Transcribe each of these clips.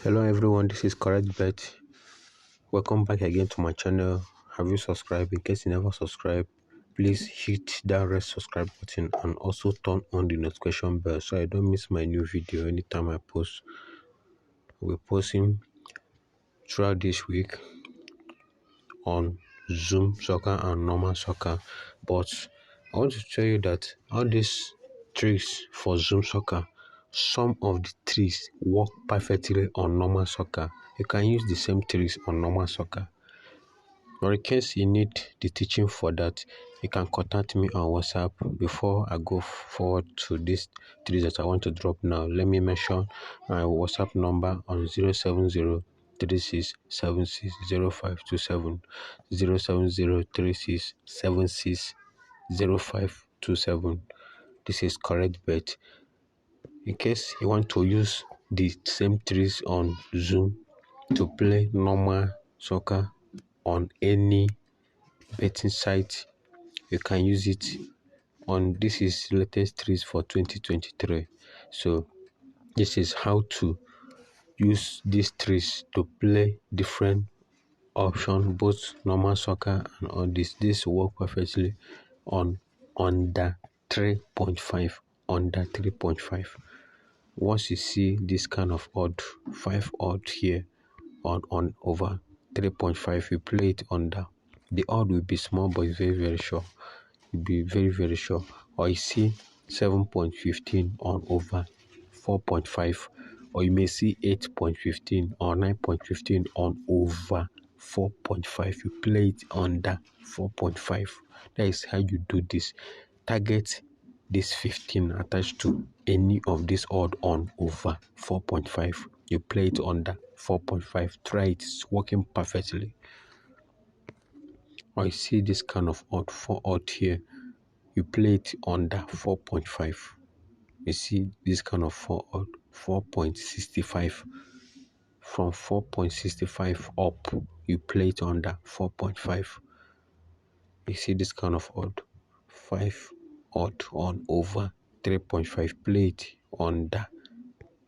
Hello everyone, this is Correct Bet. Welcome back again to my channel. Have you subscribed? In case you never subscribed, please hit that red subscribe button and also turn on the notification bell so I don't miss my new video anytime I post. We're posting throughout this week on Zoom soccer and normal soccer, but I want to tell you that all these tricks for Zoom soccer, some of the tricks work perfectly on normal soccer. You can use the same tricks on normal soccer. Or in case you need the teaching for that, you can contact me on WhatsApp. Before I go forward to this tricks that I want to drop now, let me mention my WhatsApp number on 07036760527, 07036760527. This is Correct Bet. In case you want to use the same tricks on Zoom to play normal soccer on any betting site, you can use it on. This is latest tricks for 2023. So this is how to use these tricks to play different option, both normal soccer and all this work perfectly on under 3.5. Once you see this kind of odd 5 odd here on over 3.5, you play it under. The odd will be small but very sure. You'll be very sure. Or you see 7.15 on over 4.5, or you may see 8.15 or 9.15 on over 4.5. You play it under 4.5. That is how you do this. Target this 15 attached to any of this odd on over 4.5. You play it under 4.5. Try it. It's working perfectly. Or you see this kind of odd 4 odd here, you play it under 4.5. You see this kind of 4 odd 4.65. From 4.65 up, you play it under 4.5. You see this kind of odd 5 odd on over 3.5. Play it under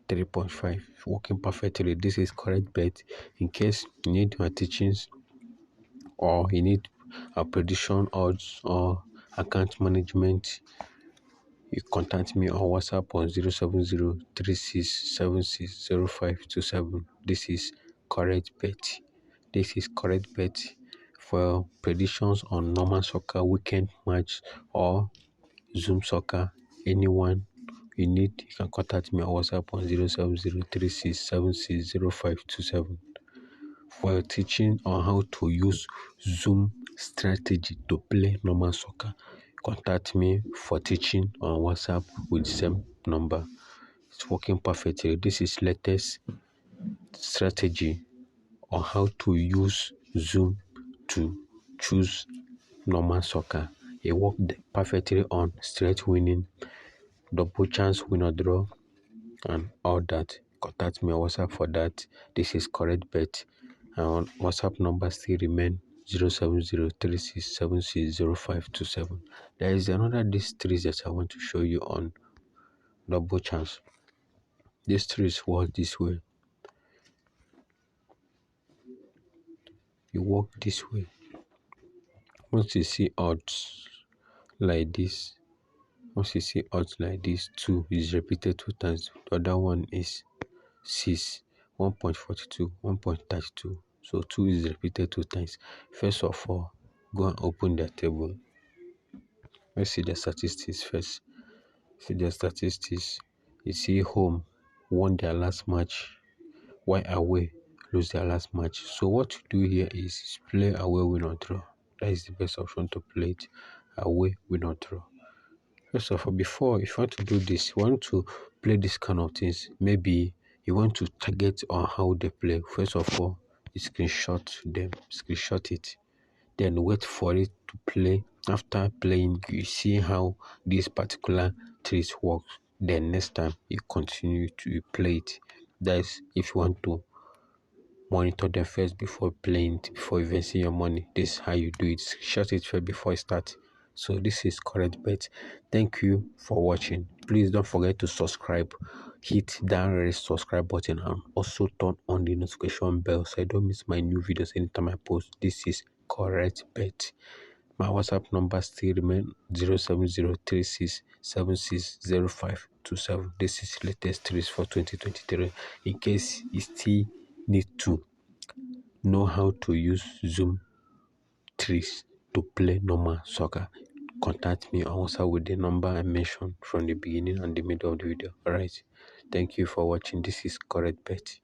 3.5. Working perfectly. This is Correct Bet. In case you need my teachings or you need a prediction odds or account management, you contact me on WhatsApp on 07036760527. This is Correct Bet. This is Correct Bet for predictions on normal soccer, weekend match, or Zoom soccer. Anyone you need, you can contact me on WhatsApp on 07036760527. For teaching on how to use Zoom strategy to play normal soccer, contact me for teaching on WhatsApp with the same number. It's working perfectly. This is latest strategy on how to use Zoom to choose normal soccer. It worked perfectly on straight winning, double chance, win or draw, and all that. Contact me on WhatsApp for that. This is Correct Bet. And WhatsApp number still remain 07036760527. There is another these trees that I want to show you on double chance. These trees work this way. You walk this way. Once you see odds like this, 2 is repeated 2 times. The other one is 6, 1.42, 1.32. So 2 is repeated 2 times. First of all, go and open the table. Let's see the statistics first. See the statistics. You see home won their last match, while away lose their last match. So what you do here is play away, win or draw. That is the best option to play it. Away, win or draw. First of all, before, if you want to do this, you want to play this kind of things. Maybe you want to target on how they play. First of all, you screenshot it. Then wait for it to play. After playing, you see how this particular tricks works. Then next time you continue to play it. That's if you want to monitor them first before playing it, before investing your money. This is how you do it. Shut it first before you start. So this is Correct Bet. Thank you for watching. Please don't forget to subscribe. hit that red subscribe button and also turn on the notification bell so I don't miss my new videos anytime I post. This is correct bet. My WhatsApp number still remain 07036760527. This is latest trees for 2023. In case you still need to know how to use Zoom trees to play normal soccer, contact me on WhatsApp with the number I mentioned from the beginning and the middle of the video. Alright, thank you for watching. This is correct bet.